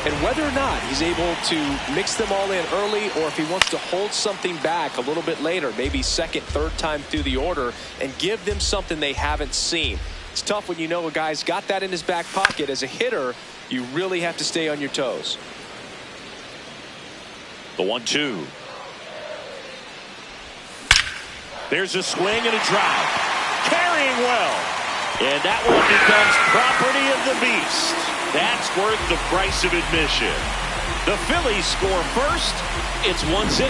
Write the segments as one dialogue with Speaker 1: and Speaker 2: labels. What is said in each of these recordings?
Speaker 1: And whether or not he's able to mix them all in early, or if he wants to hold something back a little bit later, maybe second, third time through the order, and give them something they haven't seen. It's tough when you know a guy's got that in his back pocket. As a hitter, you really have to stay on your toes.
Speaker 2: The 1-2. There's a swing and a drive. Carrying well. And that one becomes property of the beast. That's worth the price of admission. The Phillies score first. It's 1-0.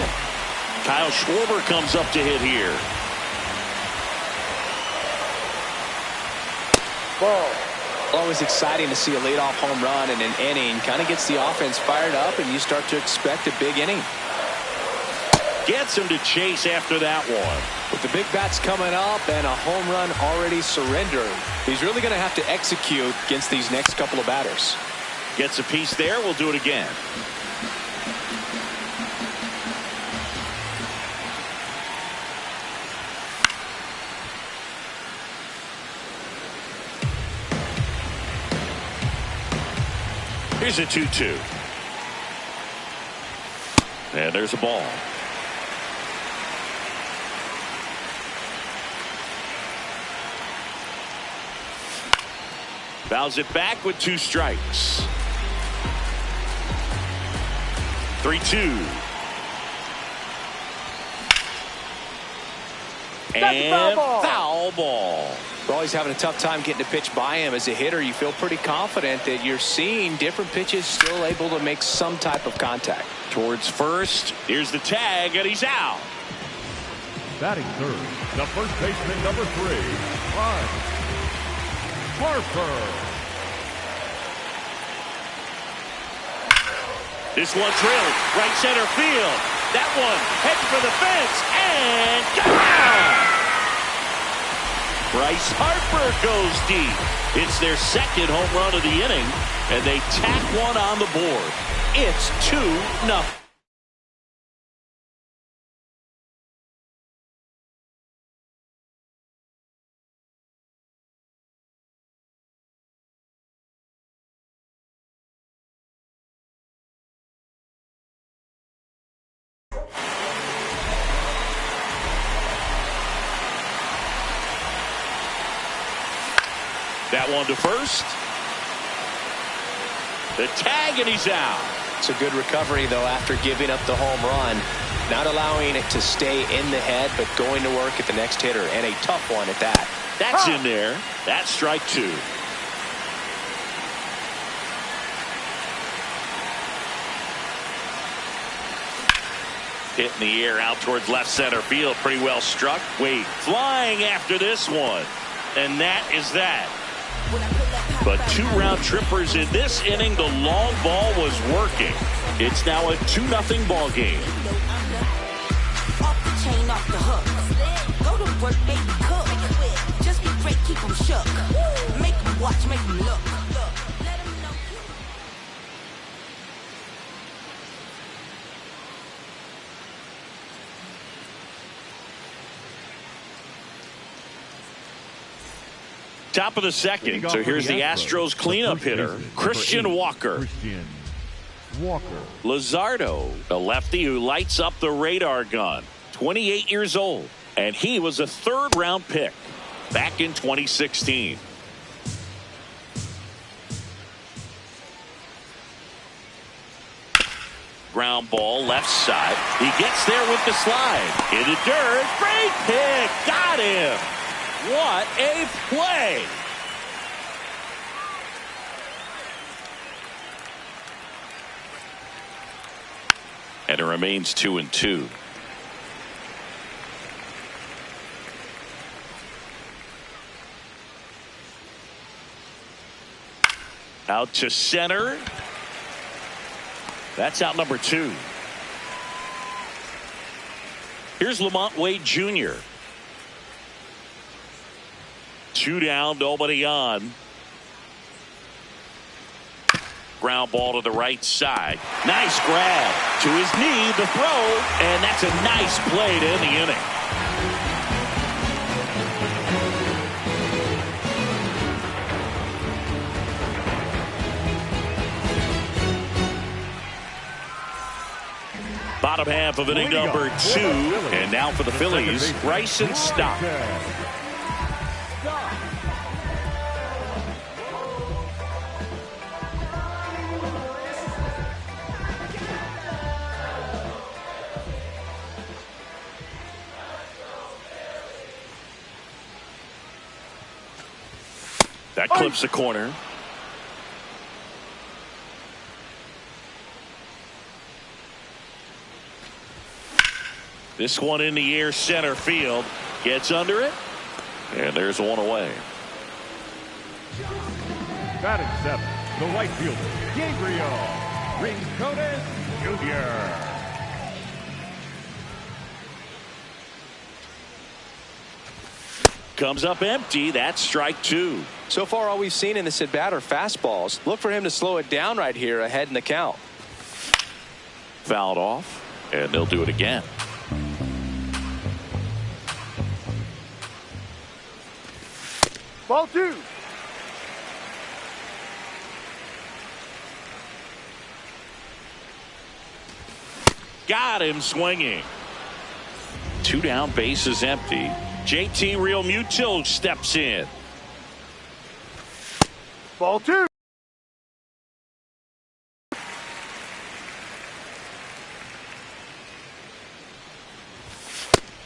Speaker 2: Kyle Schwarber comes up to hit here.
Speaker 1: Ball. Always exciting to see a leadoff home run in an inning. Kind of gets the offense fired up, and you start to expect a big inning.
Speaker 2: Gets him to chase after that one.
Speaker 1: With the big bats coming up and a home run already surrendered, he's really going to have to execute against these next couple of batters.
Speaker 2: Gets a piece there. We'll do it again. Here's a 2-2. And there's a ball. Fouls it back with 2 strikes. 3-2. And foul ball.
Speaker 1: We're always having a tough time getting a pitch by him. As a hitter, you feel pretty confident that you're seeing different pitches still able to make some type of contact.
Speaker 2: Towards first. Here's the tag, and he's out.
Speaker 3: Batting third, the first baseman, number 3, Bryce Harper.
Speaker 2: This one drilled right center field. That one heading for the fence and gone. Bryce Harper goes deep. It's their second home run of the inning, and they tack one on the board. It's 2-0. That one to first. The tag, and he's out.
Speaker 1: It's a good recovery, though, after giving up the home run. Not allowing it to stay in the head, but going to work at the next hitter, and a tough one at that.
Speaker 2: That's in there. That's strike 2. Hit in the air out towards left center field. Pretty well struck. Wade flying after this one. And that is that. But 2 round trippers in this inning. The long ball was working. It's now a 2-0 ball game.
Speaker 4: Off the chain, off the hook. Go to work, baby, cook. Just be great, keep them shook. Make them watch, make them look. Let them know.
Speaker 2: Top of the second. So here's the Astros cleanup hitter, Christian Walker. Luzardo, a lefty who lights up the radar gun. 28 years old. And he was a 3rd round pick back in 2016. Ground ball left side. He gets there with the slide. In the dirt. Great pick. Got him. What a play. And it remains 2-2. Out to center. That's out number 2. Here's Lamont Wade Jr. 2 down, nobody on. Ground ball to the right side. Nice grab to his knee, the throw, and that's a nice play to end the inning. Bottom half of inning number 2. And now for the Phillies, Bryson Stott. That clips the corner. This one in the air, center field. Gets under it. And there's one away.
Speaker 3: Batting 7, the right fielder, Gabriel Rincones Jr.
Speaker 2: Comes up empty. That's strike 2.
Speaker 1: So far, all we've seen in this at bat are fastballs. Look for him to slow it down right here ahead in the count.
Speaker 2: Fouled off, and they'll do it again.
Speaker 5: Ball 2.
Speaker 2: Got him swinging. 2 down, base is empty. JT Realmuto steps in.
Speaker 5: Ball 2.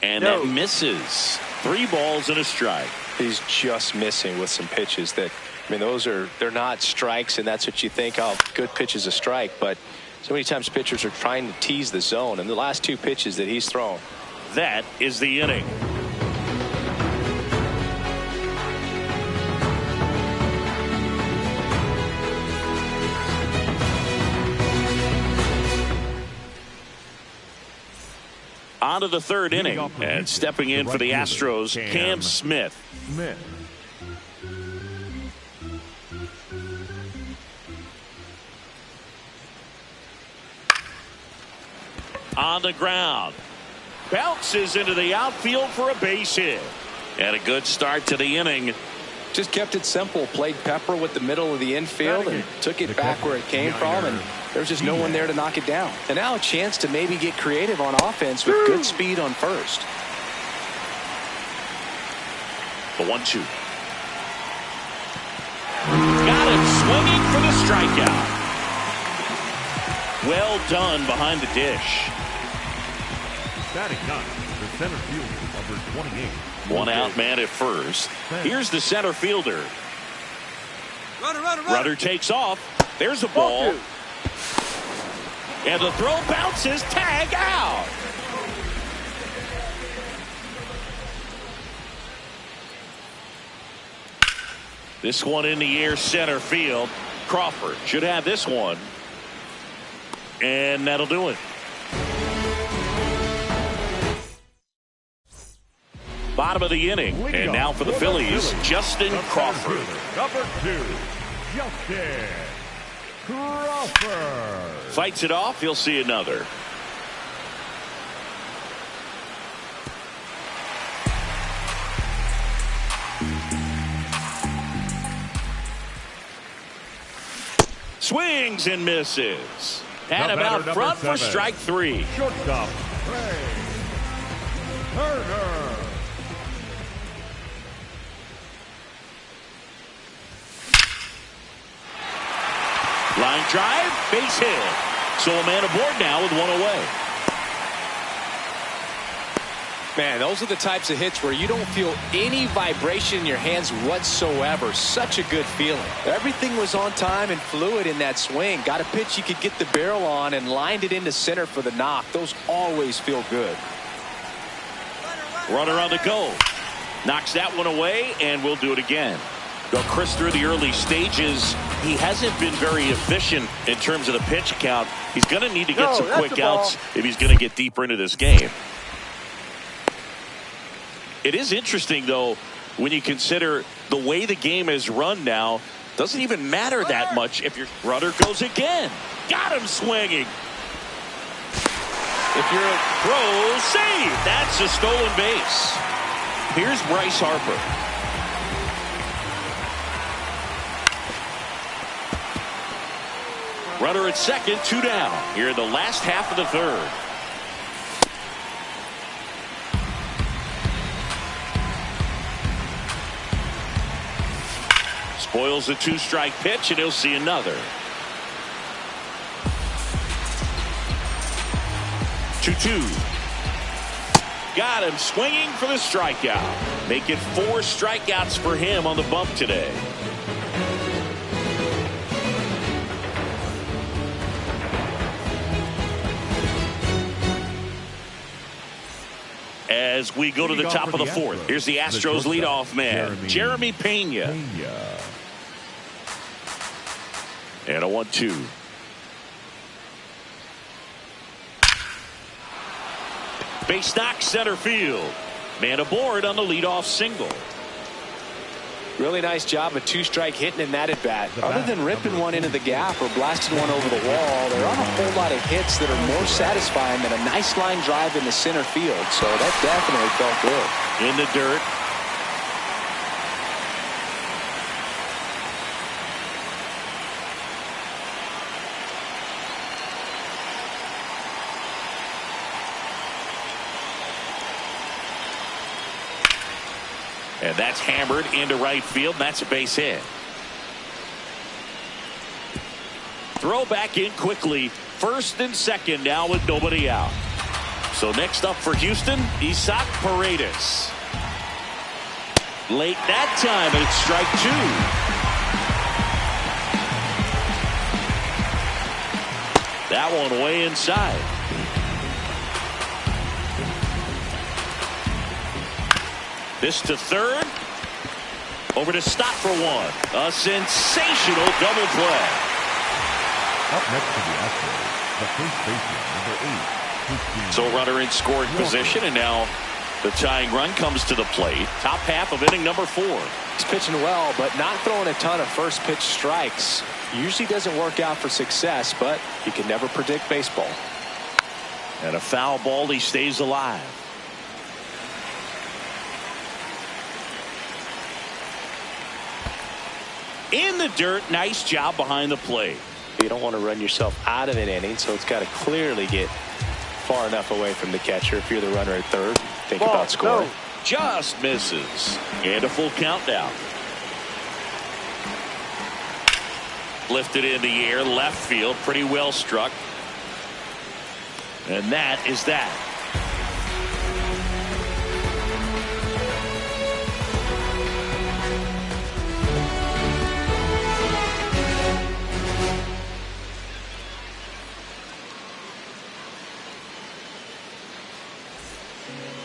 Speaker 2: And that misses. 3 balls and a strike.
Speaker 1: He's just missing with some pitches that, I mean, they're not strikes, and that's what you think, oh, good pitch is a strike. But so many times pitchers are trying to tease the zone, and the last 2 pitches that he's thrown.
Speaker 2: That is the inning. On to the 3rd inning, and stepping in for the Astros, Cam Smith. On the ground. Bounces into the outfield for a base hit. And a good start to the inning.
Speaker 1: Just kept it simple. Played pepper with the middle of the infield and took it back where it came from, and there's just no one there to knock it down. And now a chance to maybe get creative on offense with good speed on first.
Speaker 2: The 1-2. Got him swinging for the strikeout. Well done behind the dish.
Speaker 3: Batting 9, the center fielder, number 28.
Speaker 2: 1 out, man at first. Here's the center fielder. Runner takes off. There's the ball. And the throw bounces. Tag out. This one in the air, center field. Crawford should have this one. And that'll do it. Bottom of the inning. And now for the Phillies, Justin Crawford.
Speaker 3: Number 2, Justin Crawford.
Speaker 2: Fights it off. He'll see another. Swings and misses. And about front for strike 3.
Speaker 3: Shortstop, Ray Turner.
Speaker 2: Line drive, base hit. So a man aboard now with 1 away.
Speaker 1: Man, those are the types of hits where you don't feel any vibration in your hands whatsoever. Such a good feeling. Everything was on time and fluid in that swing. Got a pitch you could get the barrel on and lined it into center for the knock. Those always feel good.
Speaker 2: Runner on the go. Knocks that one away, and we'll do it again. Though Chris, through the early stages, he hasn't been very efficient in terms of the pitch count. He's going to need to get some quick outs if he's going to get deeper into this game. It is interesting, though, when you consider the way the game is run now. Doesn't even matter that much if your runner goes again. Got him swinging. If you're a throw, save. That's a stolen base. Here's Bryce Harper. Runner at second, 2 down. Here in the last half of the 3rd. Boils a 2-strike pitch, and he'll see another. 2-2. Got him swinging for the strikeout. Make it 4 strikeouts for him on the bump today. As we go to the top of the fourth, here's the Astros leadoff man, Jeremy Pena. And a 1-2. Base knock center field. Man aboard on the leadoff single.
Speaker 1: Really nice job of 2-strike hitting in that at bat. Other than ripping one into the gap or blasting one over the wall, there aren't a whole lot of hits that are more satisfying than a nice line drive in the center field. So that definitely felt good.
Speaker 2: In the dirt. And that's hammered into right field. And that's a base hit. Throw back in quickly. First and second now with nobody out. So next up for Houston, Isaac Paredes. Late that time, and it's strike 2. That one way inside. This to third. Over to stop for one. A sensational double play.
Speaker 3: Up next to the Astros, the first baseman, number 8.
Speaker 2: So runner in scoring position, and now the tying run comes to the plate. Top half of inning number 4.
Speaker 1: He's pitching well, but not throwing a ton of first pitch strikes. Usually doesn't work out for success, but you can never predict baseball.
Speaker 2: And a foul ball, he stays alive. In the dirt, nice job behind the plate.
Speaker 1: You don't want to run yourself out of an inning, so it's got to clearly get far enough away from the catcher. If you're the runner at third, think about scoring.
Speaker 2: Just misses. And a full count now. Lifted in the air, left field, pretty well struck. And that is that.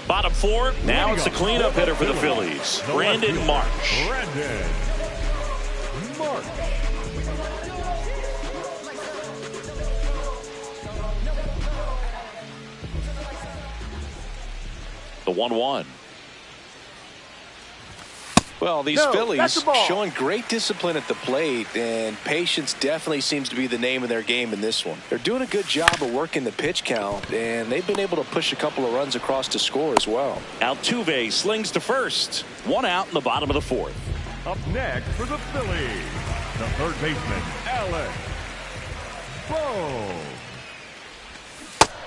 Speaker 2: Bottom 4. Now it's the cleanup hitter for the Phillies, Brandon Marsh.
Speaker 3: Brandon Marsh.
Speaker 2: The 1-1.
Speaker 1: Well, these Phillies showing great discipline at the plate, and patience definitely seems to be the name of their game in this one. They're doing a good job of working the pitch count, and they've been able to push a couple of runs across to score as well.
Speaker 2: Altuve slings to first. 1 out in the bottom of the 4th.
Speaker 3: Up next for the Phillies, the third baseman, Alex Bohm.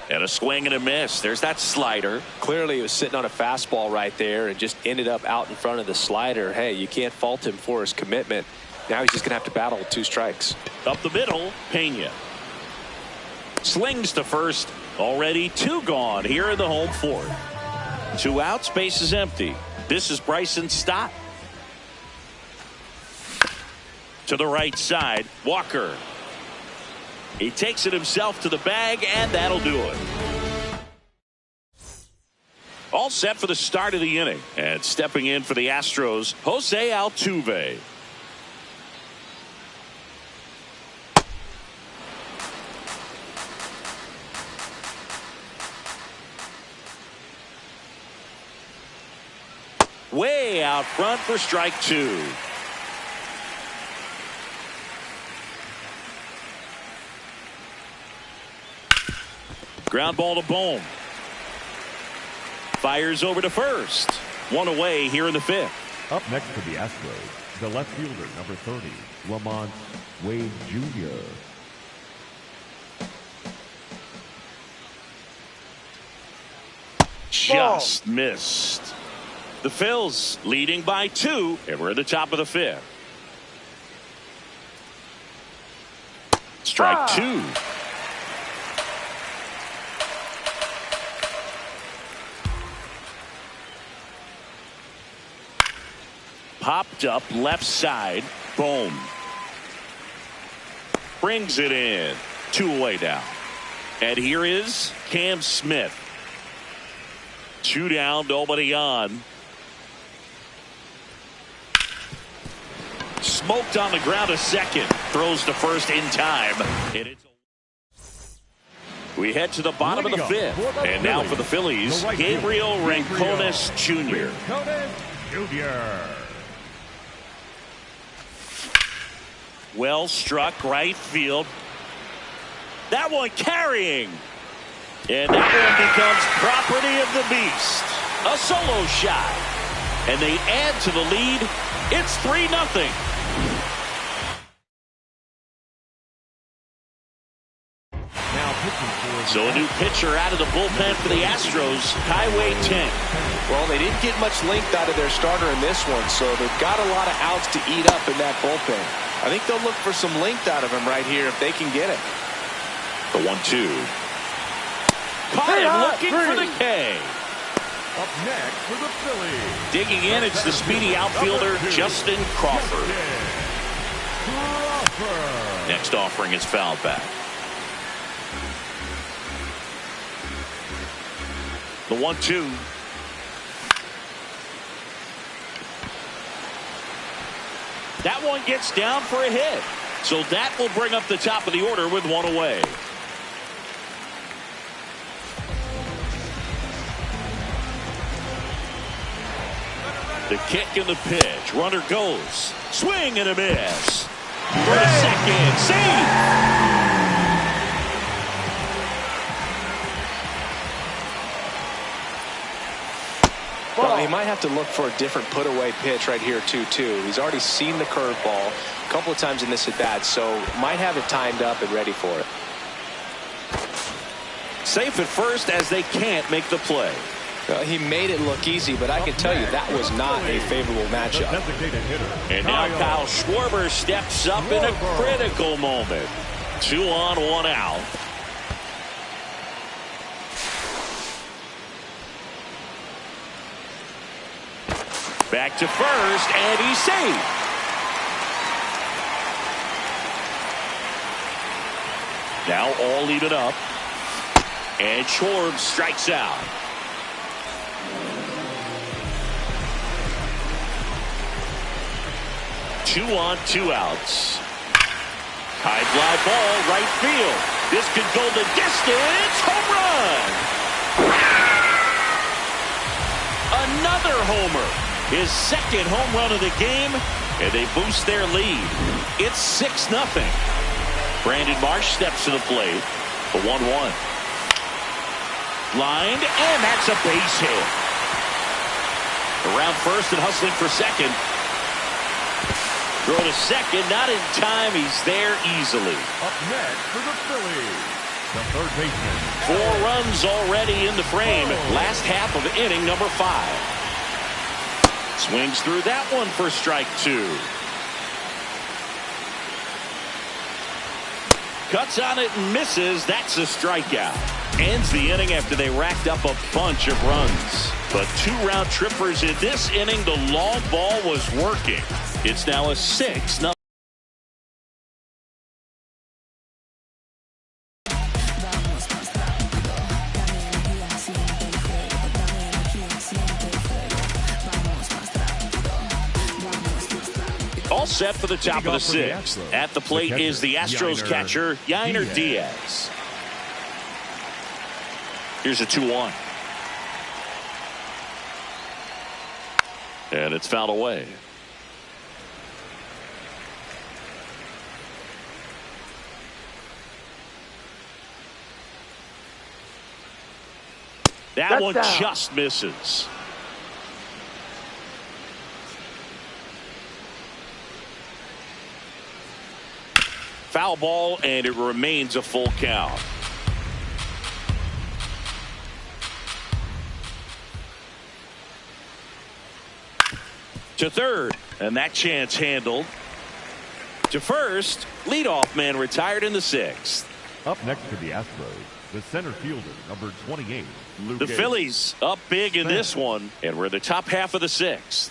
Speaker 2: And a swing and a miss. There's that slider.
Speaker 1: Clearly, he was sitting on a fastball right there and just ended up out in front of the slider. Hey, you can't fault him for his commitment. Now he's just going to have to battle with 2 strikes.
Speaker 2: Up the middle, Pena. Slings to first. Already 2 gone here in the home 4th. 2 outs, base is empty. This is Bryson Stott. To the right side, Walker. He takes it himself to the bag, and that'll do it. All set for the start of the inning. And stepping in for the Astros, Jose Altuve. Way out front for strike 2. Ground ball to Bohm. Fires over to first. 1 away here in the 5th.
Speaker 3: Up next for the Astros, the left fielder, number 30, Lamont Wade Jr.
Speaker 2: Just missed. The Phils leading by 2, and we're at the top of the 5th. strike two. Popped up left side. Boom. Brings it in. 2 away now. And here is Cam Smith. 2 down, nobody on. Smoked on the ground a second. Throws to first in time. We head to the bottom of the 5th. And now for the Phillies, Gabriel Rincones Jr. Well struck right field. That one carrying. And that one becomes property of the beast. A solo shot. And they add to the lead. It's 3-0. So a new pitcher out of the bullpen for the Astros, Highway 10.
Speaker 1: Well, they didn't get much length out of their starter in this one, so they've got a lot of outs to eat up in that bullpen. I think they'll look for some length out of him right here if they can get it.
Speaker 2: The 1-2. Caught him looking for the K.
Speaker 3: Up next for the Phillies.
Speaker 2: Digging in, it's the speedy outfielder, Justin Crawford. Next offering is fouled back. The 1-2. That one gets down for a hit. So that will bring up the top of the order with 1 away. The kick and the pitch. Runner goes. Swing and a miss. For the second. Save.
Speaker 1: Well, he might have to look for a different put-away pitch right here, too. He's already seen the curveball a couple of times in this at-bat, so might have it timed up and ready for it.
Speaker 2: Safe at first as they can't make the play.
Speaker 1: He made it look easy, but I can tell you that was not a favorable matchup.
Speaker 2: And now Kyle Schwarber steps up in a critical moment. 2 on, 1 out. Back to first, and he's safe. Now all even up. And Schwarber strikes out. Two on, 2 outs. High fly ball, right field. This could go the distance. Home run. Another homer. His second home run of the game, and they boost their lead. It's 6-0. Brandon Marsh steps to the plate. The 1-1. Lined, and that's a base hit. Around first and hustling for second. Throw to second, not in time. He's there easily.
Speaker 3: Up next for the Phillies, the third baseman.
Speaker 2: 4 runs already in the frame. Last half of inning number 5. Swings through that one for strike 2. Cuts on it and misses. That's a strikeout. Ends the inning after they racked up a bunch of runs. But 2 round trippers in this inning. The long ball was working. It's now a 6-0. All set for the top of the 6th. At the plate is the Astros catcher, Yainer Diaz. Here's a 2-1. And it's fouled away. That one just misses. Foul ball, and it remains a full count. To third, and that chance handled. To first, leadoff man retired in the 6th.
Speaker 3: Up next to the Astros, the center fielder, number 28, Luke.
Speaker 2: The Phillies up big in this one, and we're in the top half of the 6th.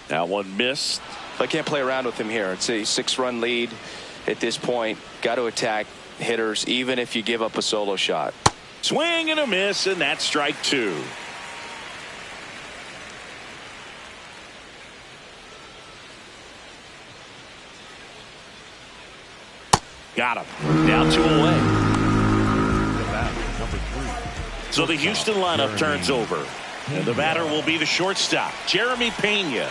Speaker 2: That one missed.
Speaker 1: I can't play around with him here. It's a 6-run lead at this point. Got to attack hitters, even if you give up a solo shot.
Speaker 2: Swing and a miss, and that's strike 2. Got him. Down 2 away.
Speaker 3: The batter, number 3.
Speaker 2: So the Houston lineup turns over. And the batter will be the shortstop, Jeremy Pena.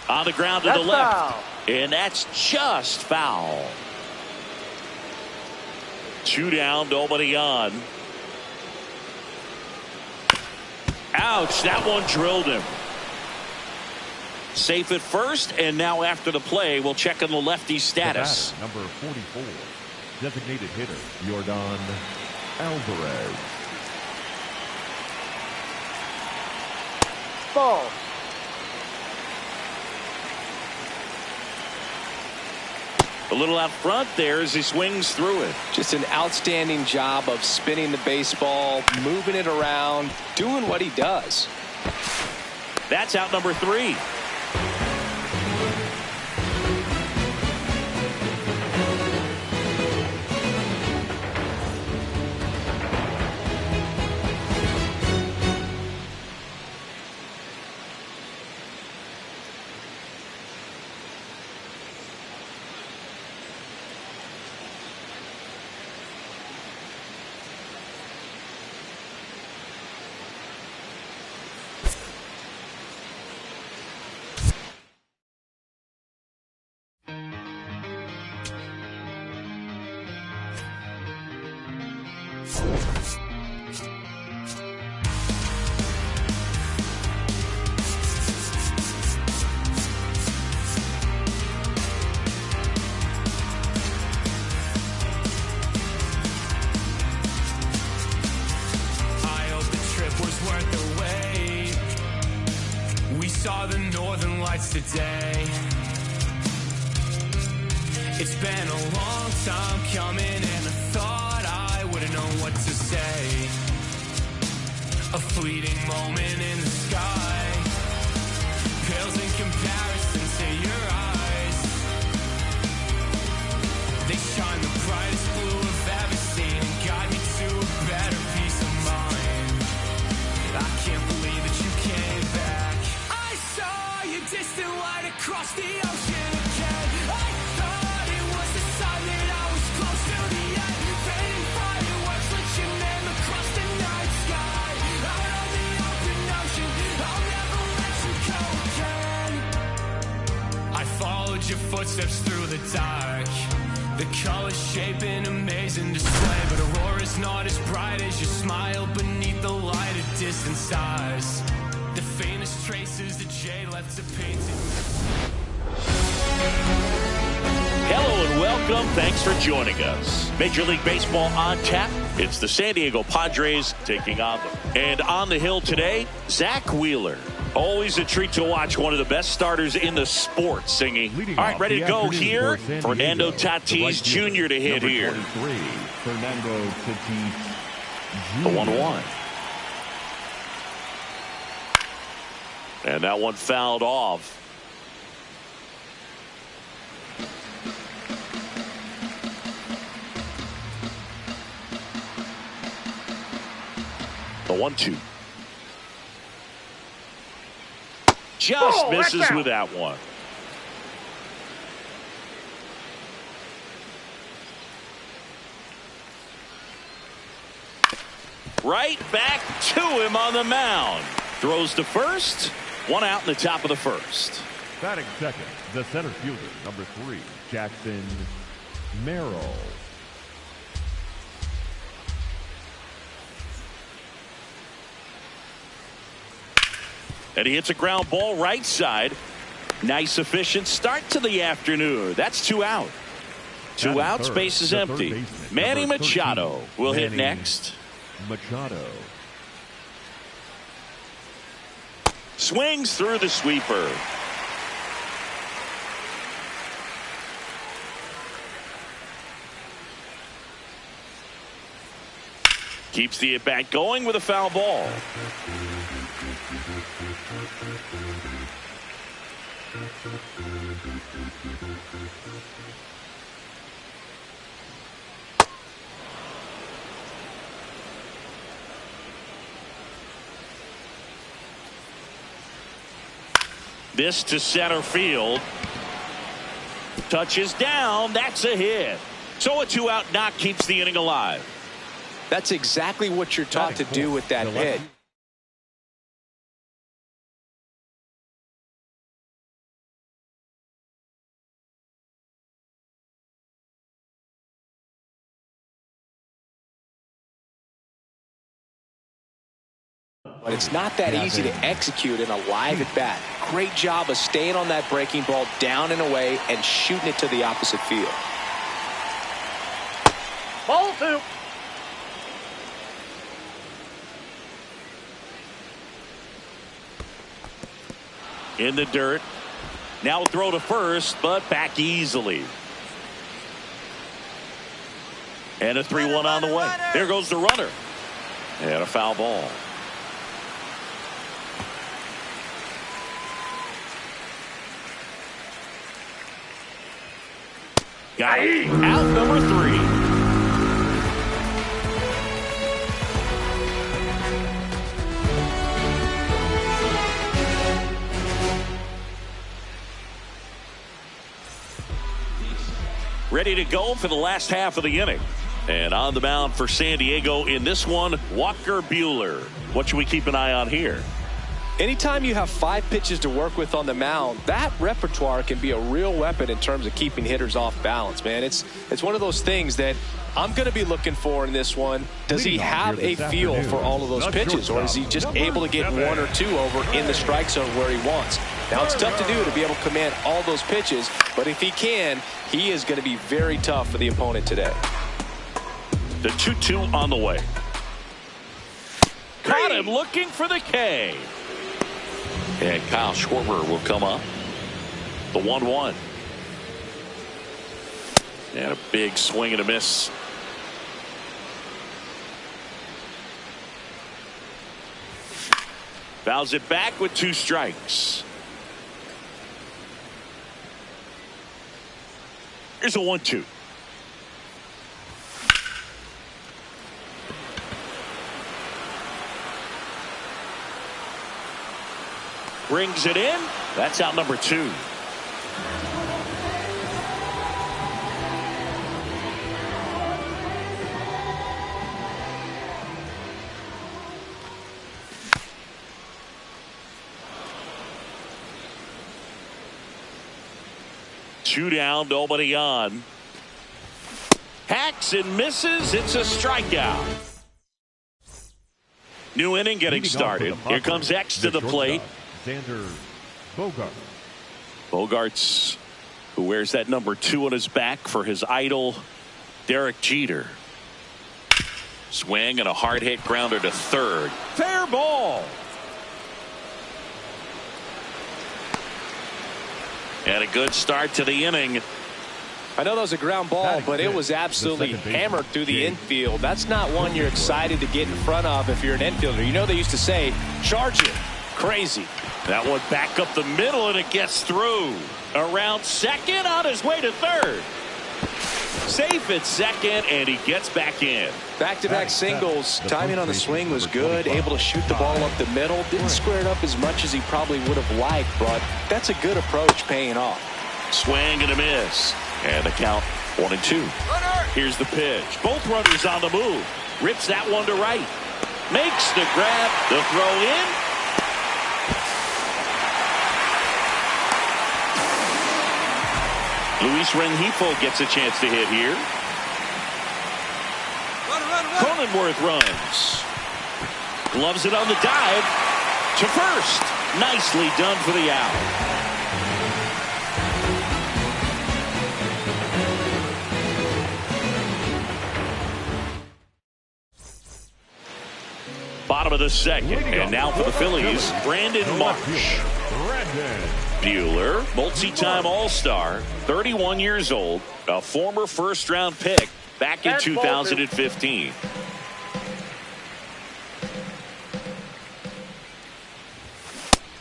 Speaker 2: On the ground to the left.
Speaker 5: Foul.
Speaker 2: And that's just foul. 2 down, nobody on. Ouch, that one drilled him. Safe at first, and now after the play, we'll check on the lefty's status.
Speaker 3: The batter, number 44, designated hitter, Yordan Alvarez.
Speaker 5: Ball.
Speaker 2: A little out front there as he swings through it.
Speaker 1: Just an outstanding job of spinning the baseball, moving it around, doing what he does.
Speaker 2: That's out number 3.
Speaker 6: Today, it's been a long time coming, and I thought I wouldn't know what to say. A fleeting moment in the sky pales in comparison to your eyes. They shine the brightest blue I've ever seen and guide me to a better peace of mind. I can't believe that you came back. I saw you distant light across the ocean again. I thought it was the sign that I was close to the end. Fading fireworks lit your name across the night sky. Out on the open ocean, I'll never let you go again. I followed your footsteps through the dark. The colors shape an amazing display, but Aurora's not as bright as your smile beneath the light of distant stars. The faintest traces that jade left to paint it.
Speaker 2: Hello and welcome. Thanks for joining us. Major League Baseball on tap. It's the San Diego Padres taking on them. And on the hill today, Zach Wheeler. Always a treat to watch one of the best starters in the sport singing.
Speaker 3: Leading
Speaker 2: All right,
Speaker 3: off
Speaker 2: ready to
Speaker 3: the
Speaker 2: go
Speaker 3: afternoon
Speaker 2: here.
Speaker 3: for San
Speaker 2: Fernando
Speaker 3: Diego,
Speaker 2: Tatis
Speaker 3: the right
Speaker 2: Jr. to hit
Speaker 3: number
Speaker 2: here.
Speaker 3: 23, Fernando Tatis
Speaker 2: The
Speaker 3: Jr.
Speaker 2: 1-1. And that one fouled off. The 1-2. Just misses with that one. Right back to him on the mound. Throws to first. 1 out in the top of the first.
Speaker 3: Batting second, the center fielder, number 3, Jackson Merrill.
Speaker 2: And he hits a ground ball right side. Nice efficient start to the afternoon. That's 2 out. Two out, space is empty. Manny Machado will hit next.
Speaker 3: Machado.
Speaker 2: Swings through the sweeper. Keeps the at-bat going with a foul ball. This to center field. Touches down. That's a hit. So a two-out knock keeps the inning alive.
Speaker 1: That's exactly what you're taught to do with that hit. But it's not that easy to execute in a live at bat. Great job of staying on that breaking ball down and away and shooting it to the opposite field.
Speaker 5: Ball 2.
Speaker 2: In the dirt. Now a throw to first, but back easily. And a 3-1 on the way. There goes the runner. And a foul ball. Got it. Out number 3. Ready to go for the last half of the inning. And on the mound for San Diego in this one, Walker Buehler. What should we keep an eye on here?
Speaker 1: Anytime you have 5 pitches to work with on the mound, that repertoire can be a real weapon in terms of keeping hitters off balance, man. It's one of those things that I'm going to be looking for in this one. Does he have a feel for all of those pitches, or is he just able to get 1 or 2 over in the strike zone where he wants? Now, it's tough to do to be able to command all those pitches, but if he can, he is going to be very tough for the opponent today.
Speaker 2: The 2-2 on the way. Caught him looking for the K. And Kyle Schwarber will come up. The 1-1. And a big swing and a miss. Fouls it back with 2 strikes. Here's a 1-2. Brings it in. That's out number 2. Two down, nobody on. Hacks and misses. It's a strikeout. New inning getting started. Here comes X to the plate.
Speaker 3: Xander Bogart.
Speaker 2: Bogarts, who wears that number 2 on his back for his idol, Derek Jeter. Swing and a hard hit grounder to third. Fair ball. And a good start to the inning.
Speaker 1: I know that was a ground ball, but it was absolutely hammered through the infield. That's not one you're excited to get in front of if you're an infielder. You know they used to say, charge it. Crazy.
Speaker 2: That one back up the middle, and it gets through. Around second, on his way to third. Safe at second, and he gets back in.
Speaker 1: Back-to-back singles. Timing on the swing was good. Able to shoot the ball up the middle. Didn't square it up as much as he probably would have liked, but that's a good approach paying off.
Speaker 2: Swing and a miss. And the count 1-2. Here's the pitch. Both runners on the move. Rips that one to right. Makes the grab. The throw in. Luis Rengifo gets a chance to hit here. Cronenworth runs. Gloves it on the dive. To first. Nicely done for the out. of the second. And now for the Phillies, Brandon Marsh. Bueller, multi-time All-Star, 31 years old, a former first-round pick back in 2015.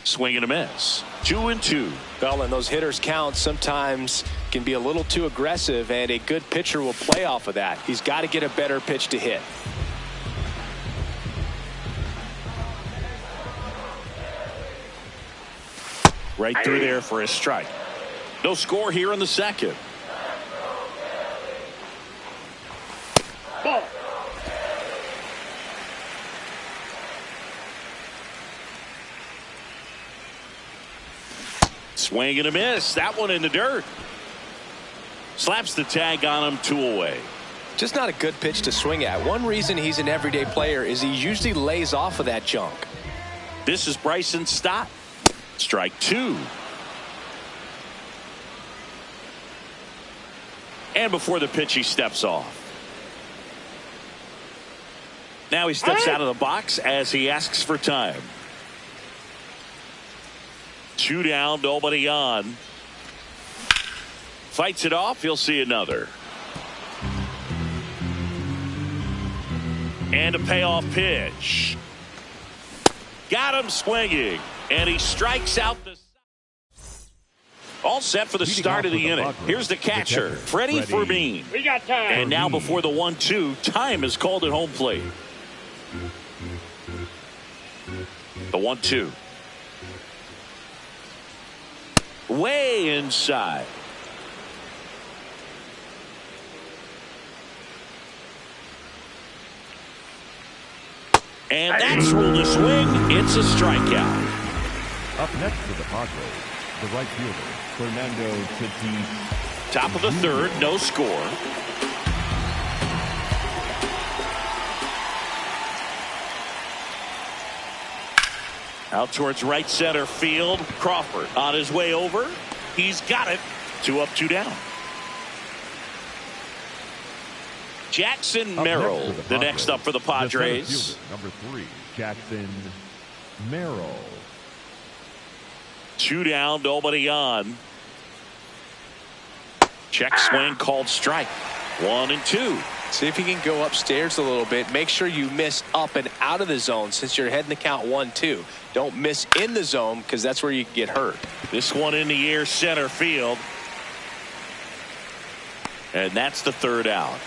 Speaker 2: Swing and a miss. 2-2.
Speaker 1: Well, and those hitters count sometimes can be a little too aggressive, and a good pitcher will play off of that. He's got to get a better pitch to hit.
Speaker 2: Right through there for a strike. No score here in the second.
Speaker 5: Ball.
Speaker 2: Swing and a miss. That one in the dirt. Slaps the tag on him, 2 away.
Speaker 1: Just not a good pitch to swing at. One reason he's an everyday player is he usually lays off of that junk.
Speaker 2: This is Bryson Stott. Strike 2. And before the pitch, he steps off. Now he steps out of the box as he asks for time. 2 down, nobody on. Fights it off. He'll see another. And a payoff pitch. Got him swinging. And he strikes out the... All set for the start of the inning. Here's the catcher, Freddie Fermin.
Speaker 5: We got time.
Speaker 2: And now before the 1-2, time is called at home plate. The 1-2. Way inside. And that's ruled a swing. It's a strikeout.
Speaker 3: Up next for the Padres, the right fielder, Fernando Tatis.
Speaker 2: Top of the third, no score. Out towards right center field. Crawford on his way over. He's got it. 2 up, 2 down. Jackson Merrill, the next up for the Padres.
Speaker 3: Number 3, Jackson Merrill.
Speaker 2: 2 down, nobody on. Check swing called strike. 1-2.
Speaker 1: See if you can go upstairs a little bit. Make sure you miss up and out of the zone since you're heading the count 1-2. Don't miss in the zone because that's where you can get hurt.
Speaker 2: This one in the air, center field. And that's the 3rd out.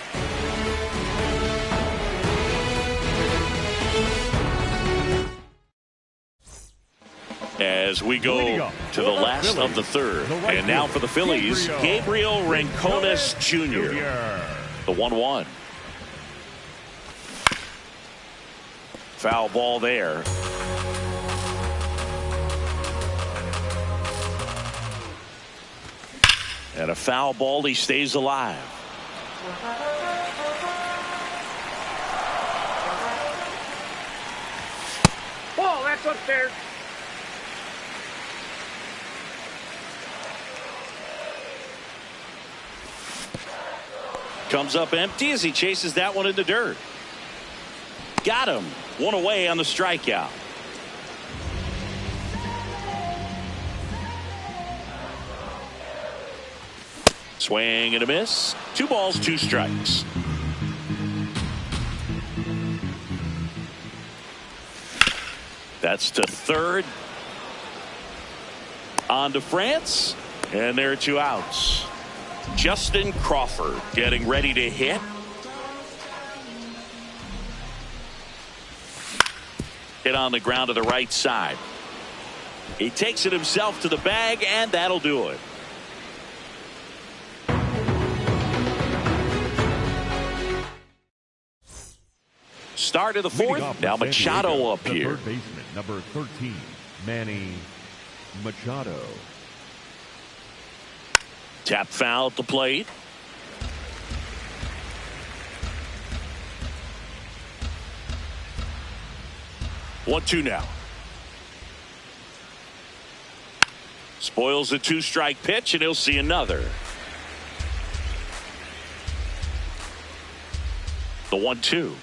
Speaker 2: As we go to the last of the 3rd. And now for the Phillies, Gabriel Rincones Jr. The 1-1. Foul ball there. And a foul ball, he stays alive.
Speaker 5: Ball, that's upstairs.
Speaker 2: Comes up empty as he chases that one in the dirt. Got him. 1 away on the strikeout. Swing and a miss. 2 balls, 2 strikes. That's to third. On to France. And there are 2 outs. Justin Crawford getting ready to hit. Hit on the ground to the right side. He takes it himself to the bag, and that'll do it. Start of the 4th. Now Machado up here.
Speaker 3: Third baseman, number 13, Manny Machado.
Speaker 2: Tap foul at the plate. One, 2 now. Spoils a 2-strike pitch, and he'll see another. The 1-2.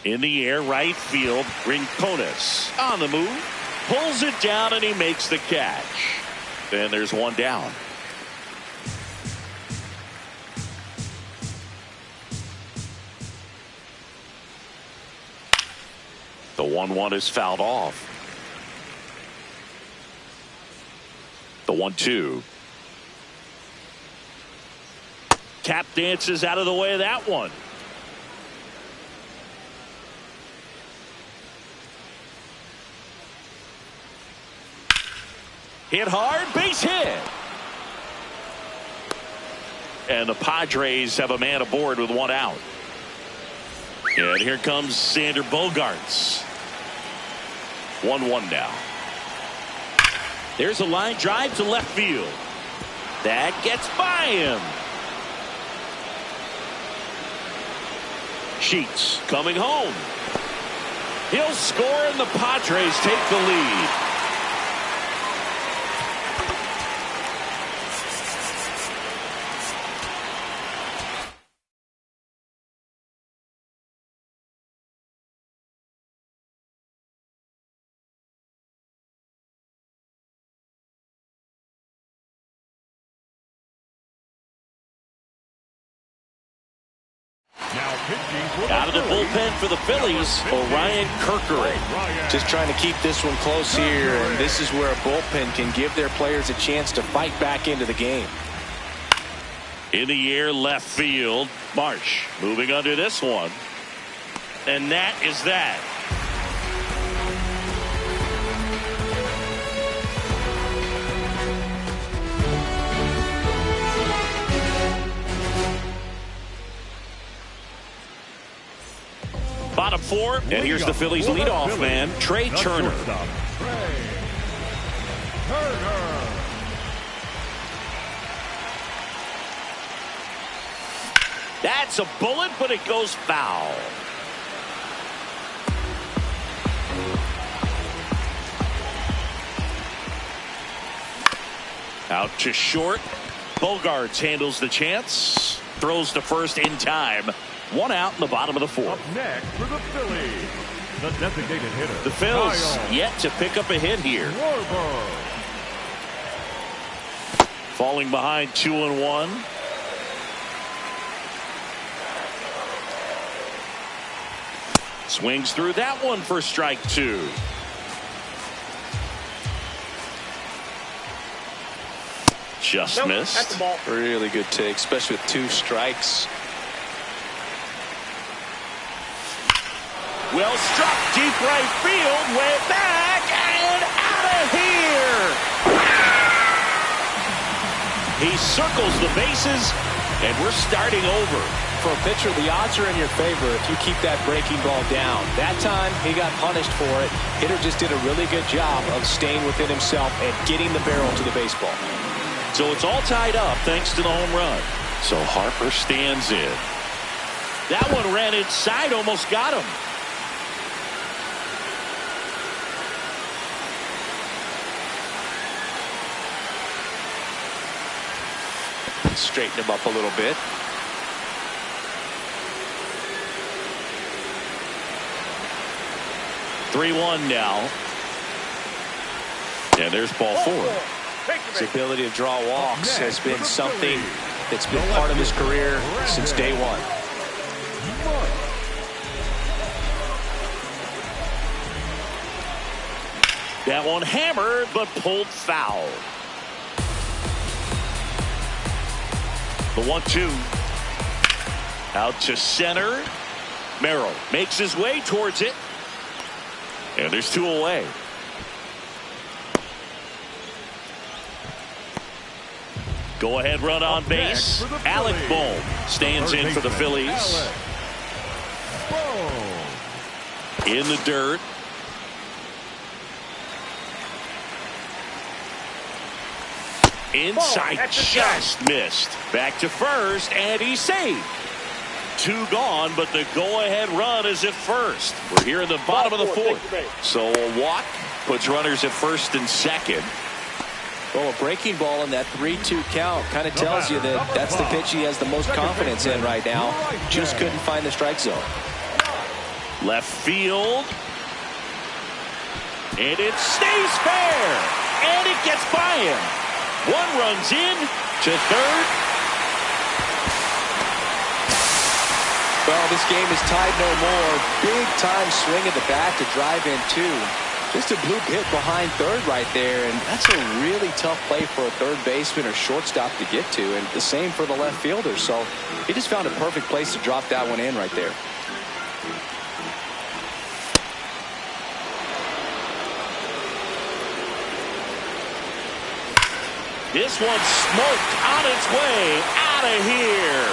Speaker 2: In the air, right field. Rincones on the move. Pulls it down, and he makes the catch. And there's one down. The 1-1 is fouled off. The 1-2. Tap dances out of the way of that one. Hit hard, base hit. And the Padres have a man aboard with one out. And here comes Xander Bogaerts. 1-1 now. There's a line drive to left field. That gets by him. Sheets coming home. He'll score, and the Padres take the lead.
Speaker 3: Now pitching for the
Speaker 2: Out of the
Speaker 3: Phillies,
Speaker 2: bullpen for the Phillies, Orion Kerkering.
Speaker 1: Just trying to keep this one close here, and this is where a bullpen can give their players a chance to fight back into the game.
Speaker 2: In the air, left field. Marsh moving under this one. And that is that. Bottom four, and here's the Phillies leadoff man, Trey Turner. That's a bullet, but it goes foul. Out to short. Bogaerts handles the chance. Throws to first in time. One out in the bottom of the fourth.
Speaker 3: Up next for the Phillies, the designated hitter.
Speaker 2: The Phils yet to pick up a hit here. Falling behind 2-1. Swings through that one for strike two. Just missed.
Speaker 5: At the ball.
Speaker 1: Really good take, especially with 2 strikes.
Speaker 2: Well struck, deep right field, way back and out of here. He circles the bases, and we're starting over.
Speaker 1: For a pitcher, the odds are in your favor if you keep that breaking ball down. That time, he got punished for it. Hitter just did a really good job of staying within himself and getting the barrel to the baseball.
Speaker 2: So it's all tied up thanks to the home run. So Harper stands in. That one ran inside, almost got him.
Speaker 1: Straighten him up a little bit.
Speaker 2: (3-1) now. And there's ball 4.
Speaker 1: His ability to draw walks has been something that's been part of his career since day one.
Speaker 2: That one hammered, but pulled foul. The 1-2. Out to center. Merrill makes his way towards it. And there's 2 away. Go ahead run on base. Alec Bohm stands in for the Phillies. In the dirt. Inside, just missed. Back to first, and he's saved. 2 gone, but the go-ahead run is at first. We're here in the bottom of the 4th. So a walk puts runners at first and second.
Speaker 1: Well, a breaking ball in that 3-2 count kind of tells you that that's the pitch he has the most confidence in right now. Just couldn't find the strike zone.
Speaker 2: Left field. And it stays fair. And it gets by him. One runs in to third.
Speaker 1: Well, this game is tied no more. Big time swing at the bat to drive in two. Just a bloop hit behind third right there, and that's a really tough play for a third baseman or shortstop to get to, and the same for the left fielder. So he just found a perfect place to drop that one in right there.
Speaker 2: This one's smoked on its way out of here.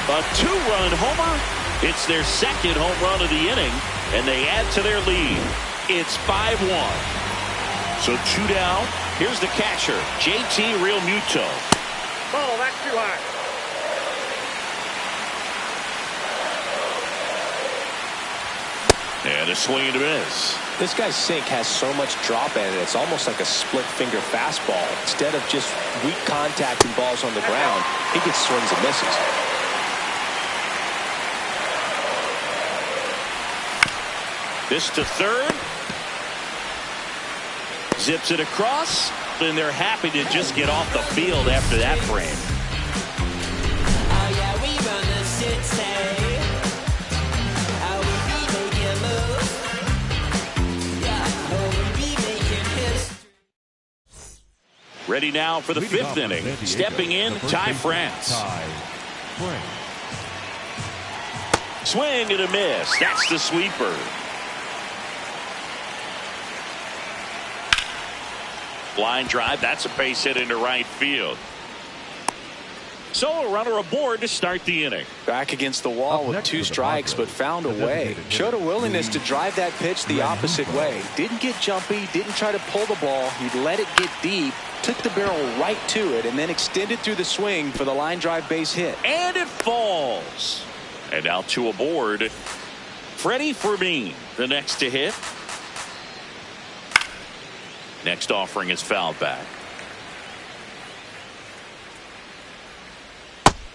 Speaker 2: A two-run homer. It's their second home run of the inning, and they add to their lead. It's 5-1. So two down. Here's the catcher, JT Realmuto.
Speaker 5: Ball, that's too high.
Speaker 2: And a swing and a miss.
Speaker 1: This guy's sink has so much drop in it. It's almost like a split-finger fastball. Instead of just weak contact and balls on the ground, he gets swings and misses.
Speaker 2: This to third. Zips it across. And they're happy to just get off the field after that frame.
Speaker 6: Oh yeah, we run the city. How we making moves. Yeah, oh, we making history.
Speaker 2: Ready now for the fifth inning. Stepping in, Ty France. Swing and a miss. That's the sweeper. Line drive. That's a base hit into right field. So a runner aboard to start the inning.
Speaker 1: Back against the wall with two strikes, but found a way. Showed a willingness to drive that pitch the opposite way. Didn't get jumpy, didn't try to pull the ball. He let it get deep, took the barrel right to it, and then extended through the swing for the line drive base hit.
Speaker 2: And it falls. And now two aboard. Freddie Fermin, the next to hit. Next offering is fouled back.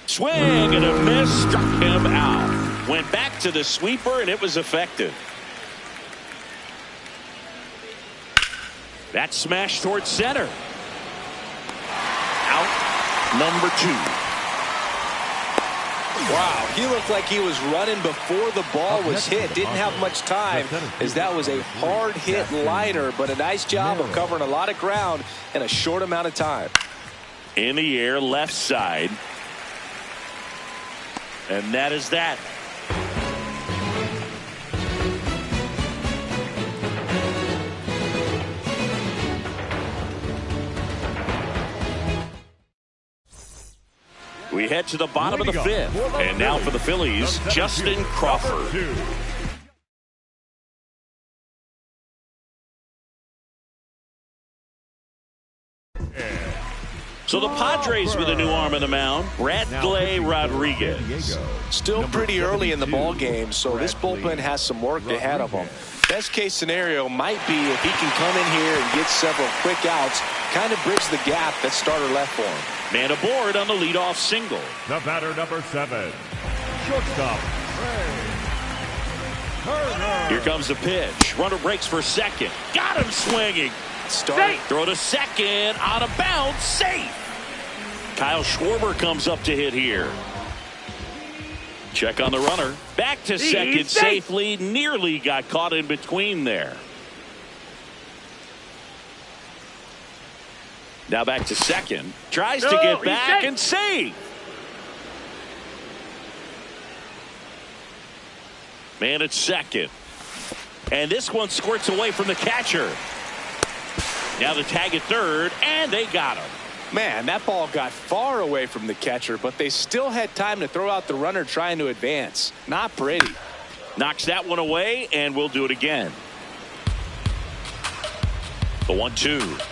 Speaker 2: Swing and a miss, struck him out. Went back to the sweeper and it was effective. That smash towards center. Out number 2.
Speaker 1: Wow, he looked like he was running before the ball was hit. Didn't have much time, as that was a hard hit liner, but a nice job of covering a lot of ground in a short amount of time.
Speaker 2: In the air, left side. And that is that. We head to the bottom of the fifth. And now for the Phillies, Justin Crawford. So the Padres with a new arm in the mound, Bradley Rodriguez.
Speaker 1: Still pretty early in the ball game, so this bullpen has some work ahead of them. Best case scenario might be if he can come in here and get several quick outs, kind of bridge the gap that starter left for him.
Speaker 2: Man aboard on the leadoff single.
Speaker 3: The batter, number 7, shortstop, Turner.
Speaker 2: Here comes the pitch. Runner breaks for second. Got him swinging.
Speaker 1: Start.
Speaker 2: Throw to second. Out of bounds. Safe. Kyle Schwarber comes up to hit here. Check on the runner. Back to second safely. Nearly got caught in between there. Now back to second. Tries to get back and save. Man at second. And this one squirts away from the catcher. Now the tag at third, and they got him.
Speaker 1: Man, that ball got far away from the catcher, but they still had time to throw out the runner trying to advance. Not pretty.
Speaker 2: Knocks that one away, and we'll do it again. The 1-2.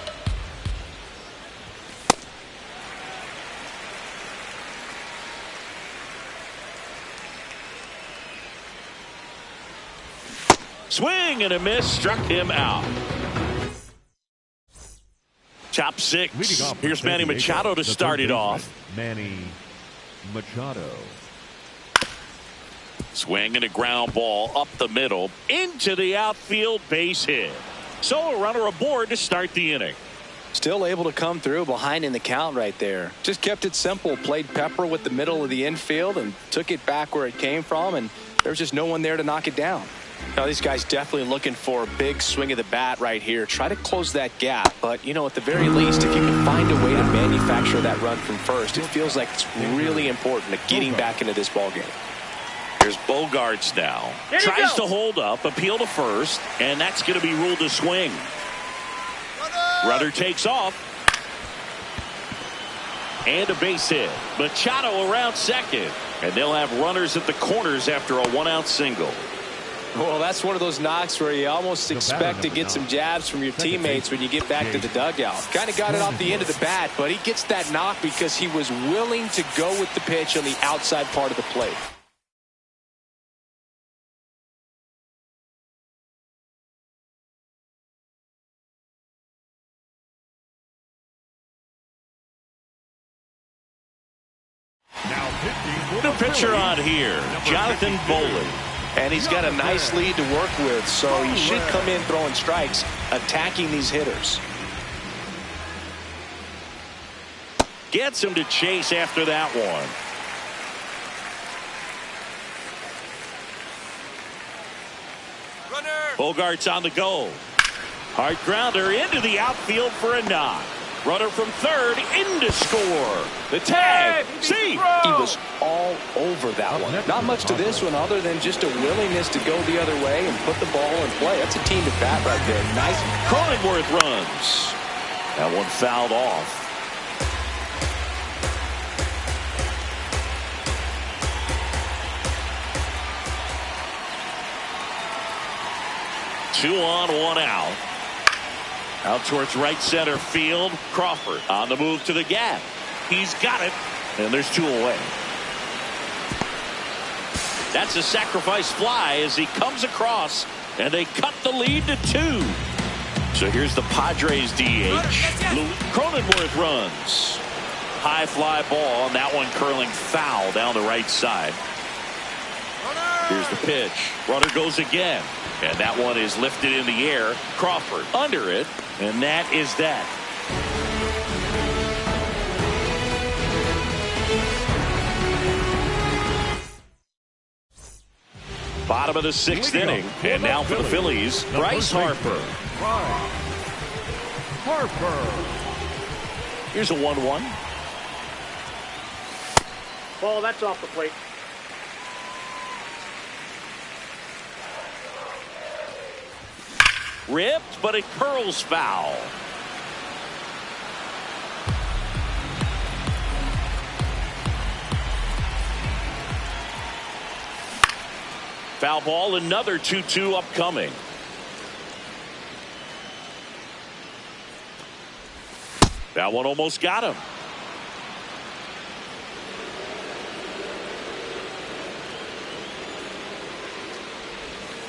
Speaker 2: Swing and a miss, struck him out. Top 6. Here's Manny Machado to start it off.
Speaker 3: Manny Machado.
Speaker 2: Swinging a ground ball up the middle into the outfield, base hit. So a runner aboard to start the inning.
Speaker 1: Still able to come through behind in the count right there. Just kept it simple. Played pepper with the middle of the infield and took it back where it came from, and there's just no one there to knock it down. Now these guys definitely looking for a big swing of the bat right here. Try to close that gap, but you know, at the very least, if you can find a way to manufacture that run from first, it feels like it's really important to getting back into this ball game.
Speaker 2: Here's Bogarts now. Tries to hold up, appeal to first, and that's going to be ruled a swing. Runner takes off. And a base hit. Machado around second. And they'll have runners at the corners after a one-out single.
Speaker 1: Well, that's one of those knocks where you almost expect to get some jabs from your teammates when you get back to the dugout. Kind of got it off the end of the bat, but he gets that knock because he was willing to go with the pitch on the outside part of the plate.
Speaker 2: The pitcher on here, Jonathan Boley.
Speaker 1: And he's got a nice lead to work with, so he should come in throwing strikes, attacking these hitters.
Speaker 2: Gets him to chase after that one. Bogarts on the go. Hard grounder into the outfield for a knock. Runner from third in to score. The tag. See,
Speaker 1: he was all over that one. Not much to this one other than just a willingness to go the other way and put the ball in play. That's a team at bat right there. Nice.
Speaker 2: Cronenworth runs. That one fouled off. Two on, one out. Out towards right center field. Crawford on the move to the gap. He's got it. And there's two away. That's a sacrifice fly as he comes across. And they cut the lead to 2. So here's the Padres DH. Cronenworth runs. High fly ball. And that one curling foul down the right side. Here's the pitch. Runner goes again. And that one is lifted in the air. Crawford under it. And that is that. Bottom of the 6th inning. And now for the Phillies, Bryce Harper. Here's a 1-1.
Speaker 5: Ball, that's off the plate.
Speaker 2: Ripped, but it curls foul. Foul ball, another 2-2 upcoming. That one almost got him.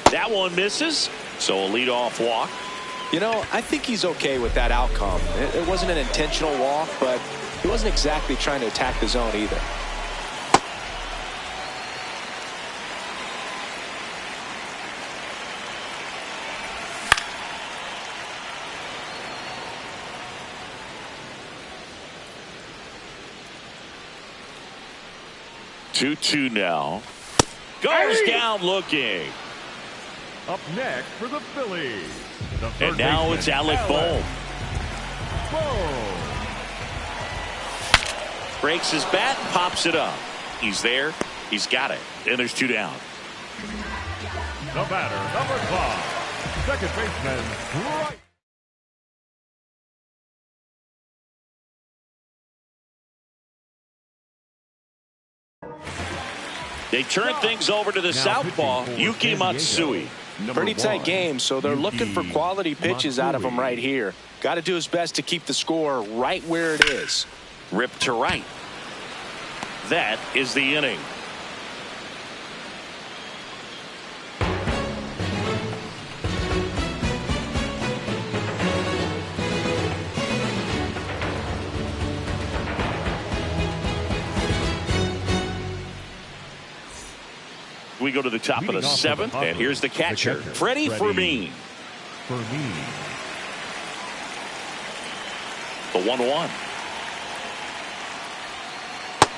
Speaker 2: That one misses. So a leadoff walk.
Speaker 1: You know, I think he's okay with that outcome. It wasn't an intentional walk, but he wasn't exactly trying to attack the zone either.
Speaker 2: Two now. Goes down looking.
Speaker 3: Up next for the Phillies.
Speaker 2: And now it's Alec Bohm. Breaks his bat, pops it up. He's there. He's got it. And there's 2 down.
Speaker 3: The batter, number 5. Second baseman, right.
Speaker 2: They turn things over to the southpaw, Yuki Matsui.
Speaker 1: Pretty tight game, so they're looking for quality pitches out of him right here. Got to do his best to keep the score right where it is.
Speaker 2: Ripped to right. That is the inning. We go to the top of the seventh, and here's the catcher, Freddie Fermin. The 1-1.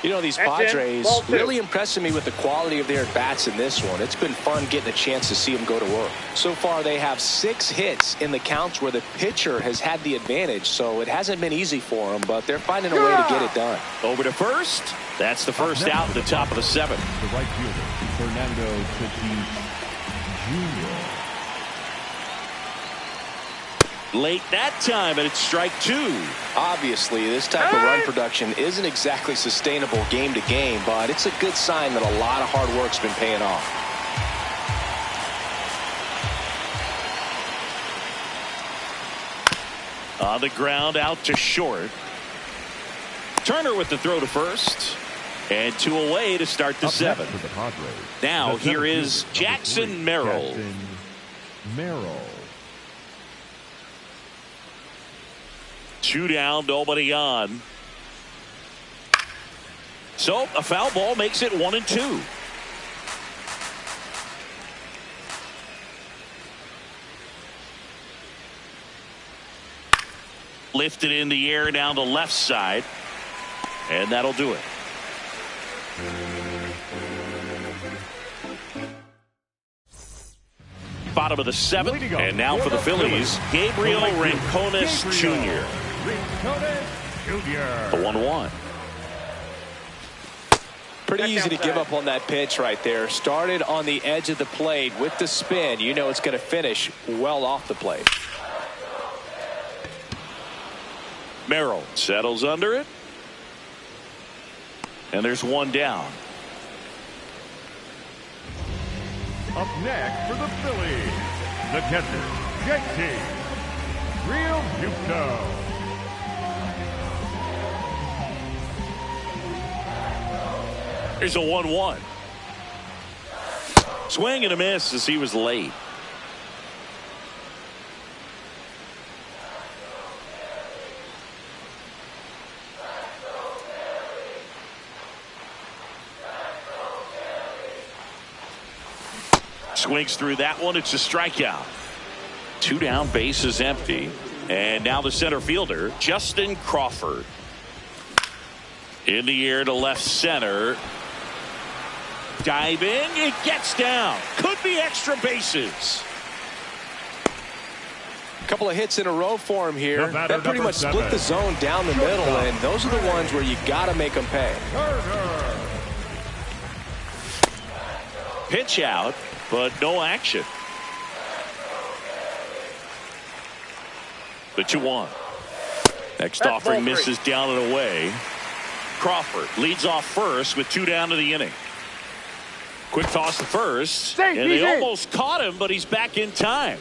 Speaker 1: You know, these Padres really impressing me with the quality of their bats in this one. It's been fun getting a chance to see them go to work. So far, they have 6 hits in the counts where the pitcher has had the advantage, so it hasn't been easy for them, but they're finding a way to get it done.
Speaker 2: Over to first. That's the first out at the top of the 7th.
Speaker 3: The right fielder, Fernando Tatis Jr.
Speaker 2: Late that time, and it's strike 2.
Speaker 1: Obviously, this type of run production isn't exactly sustainable game to game, but it's a good sign that a lot of hard work's been paying off.
Speaker 2: On the ground, out to short. Turner with the throw to first. And 2 away to start the 7th. Now, here is Jackson Merrill. Two down, nobody on. So a foul ball makes it 1-2. Lifted in the air down the left side, and that'll do it. Bottom of the 7th, and now for the Phillies, Gabriel Rincones Jr. The 1-1.
Speaker 1: Pretty easy to give up on that pitch right there. Started on the edge of the plate with the spin. You know it's going to finish well off the plate.
Speaker 2: Merrill settles under it. And there's 1 down.
Speaker 3: Up next for the Phillies, the catcher, JT Realmuto.
Speaker 2: Here's a 1-1. Swing and a miss as he was late. Swings through that one. It's a strikeout. 2 down, base is empty. And now the center fielder, Justin Crawford. In the air to left center. Diving, it gets down. Could be extra bases.
Speaker 1: A couple of hits in a row for him here. That pretty much split the zone down the middle, and those are the ones where you got to make them pay.
Speaker 2: Pitch out, but no action. The 2-1. Next offering misses down and away. Crawford leads off first with 2 down to the inning. Quick toss to first, and they almost caught him, but he's back in time.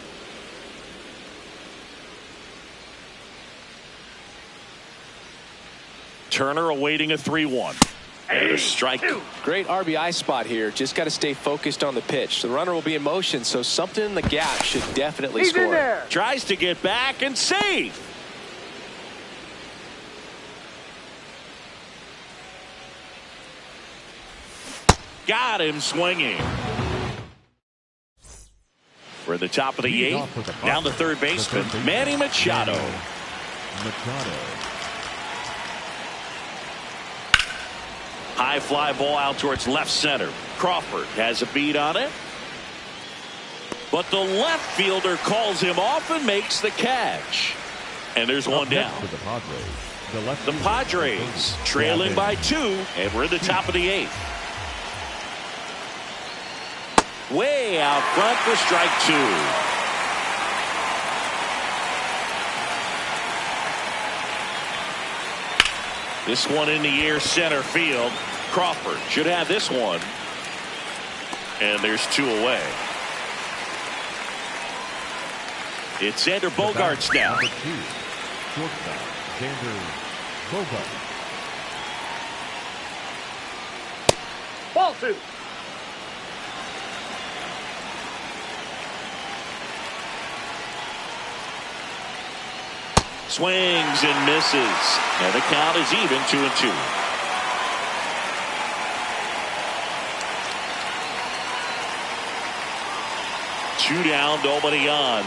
Speaker 2: Turner awaiting a 3-1. And a strike.
Speaker 1: Great RBI spot here. Just got to stay focused on the pitch. The runner will be in motion, so something in the gap should definitely score.
Speaker 2: Tries to get back and save. Got him swinging. We're at the top of the 8th. Down the third baseman, Manny Machado. High fly ball out towards left center. Crawford has a beat on it. But the left fielder calls him off and makes the catch. And there's 1 down. The Padres trailing by 2, and we're at the top of the 8th. Way out front for strike 2. This one in the air center field. Crawford should have this one. And there's 2 away. It's Xander Bogaerts now.
Speaker 5: Ball 2.
Speaker 2: Swings and misses. And the count is even 2-2. 2 down, nobody on.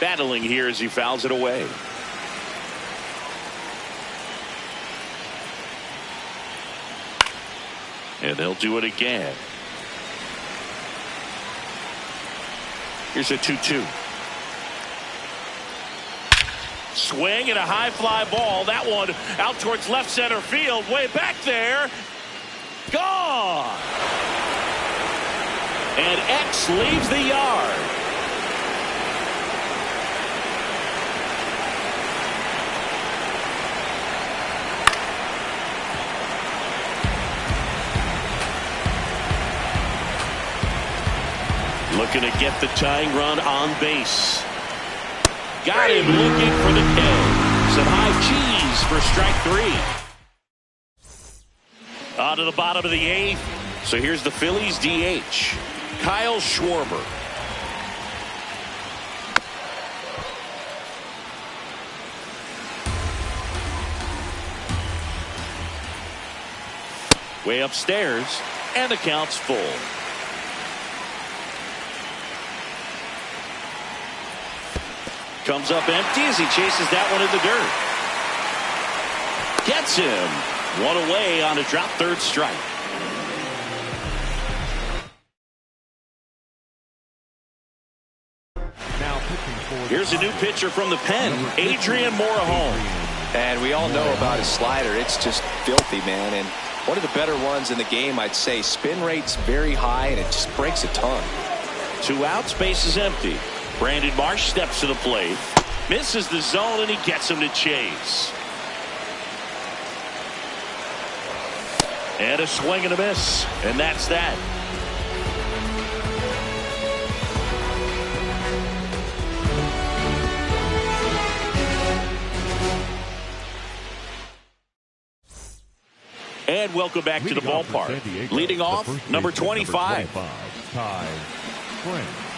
Speaker 2: Battling here as he fouls it away. And they'll do it again. Here's a 2-2. Swing and a high fly ball. That one out towards left center field. Way back there. Gone. And X leaves the yard. Looking to get the tying run on base. Got him looking for the kill. Some high cheese for strike 3. On to the bottom of the 8th. So here's the Phillies DH, Kyle Schwarber. Way upstairs, and the count's full. Comes up empty as he chases that one in the dirt. Gets him. One away on a drop third strike. Here's a new pitcher from the pen, Adrian Morejon.
Speaker 1: And we all know about his slider. It's just filthy, man. And one of the better ones in the game, I'd say. Spin rate's very high, and it just breaks a ton.
Speaker 2: 2 outs, base is empty. Brandon Marsh steps to the plate. Misses the zone, and he gets him to chase. And a swing and a miss. And that's that. And welcome back to the ballpark. Leading off, number 25.
Speaker 3: Ty France.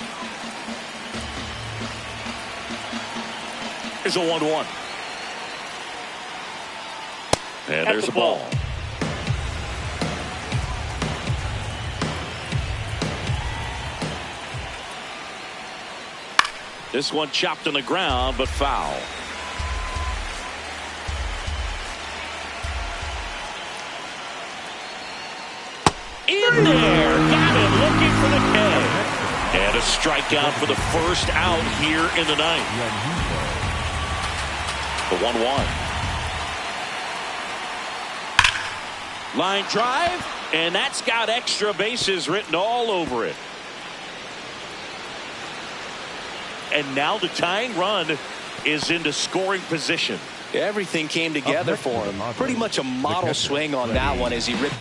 Speaker 2: Here's a 1-1. And there's a ball. This one chopped on the ground, but foul. In there. Got him looking for the K. And a strikeout for the first out here in the 9th. The 1-1. Line drive, and that's got extra bases written all over it. And now the tying run is into scoring position.
Speaker 1: Everything came together for him. Pretty much a model swing on that one as he ripped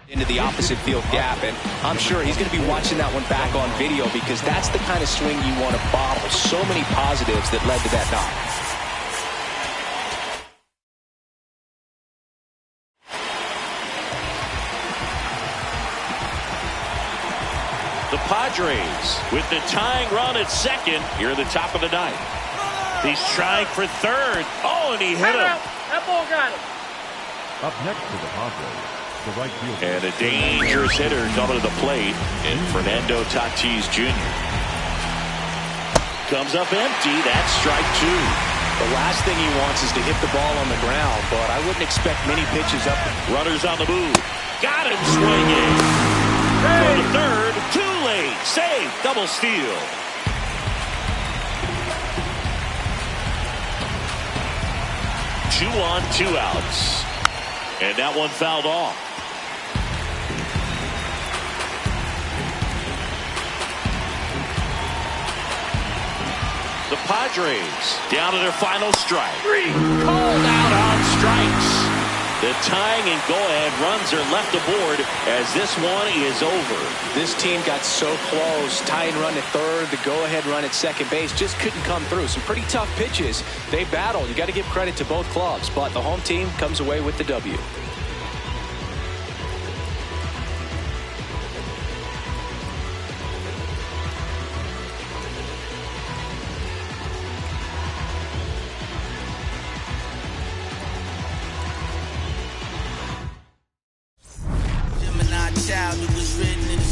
Speaker 1: into the opposite field gap, and I'm sure he's going to be watching that one back on video because that's the kind of swing you want to bottle. So many positives that led to that knock.
Speaker 2: The Padres with the tying run at second here at the top of the 9th. He's trying for third. Oh, and he hit him.
Speaker 5: That ball got him.
Speaker 3: Up next to the Padres. The right fielder.
Speaker 2: And a dangerous hitter coming to the plate in Fernando Tatis Jr. Comes up empty. That's strike 2.
Speaker 1: The last thing he wants is to hit the ball on the ground, but I wouldn't expect many pitches up.
Speaker 2: Runners on the move. Got him swinging. Throw to third. Too late. Save. Double steal. Two on, 2 outs. And that one fouled off. The Padres down to their final strike. 3 called out on strikes. The tying and go-ahead runs are left aboard as this one is over.
Speaker 1: This team got so close. Tying run at third, the go-ahead run at second base just couldn't come through. Some pretty tough pitches. They battled. You got to give credit to both clubs, but the home team comes away with the W.
Speaker 7: child who was real.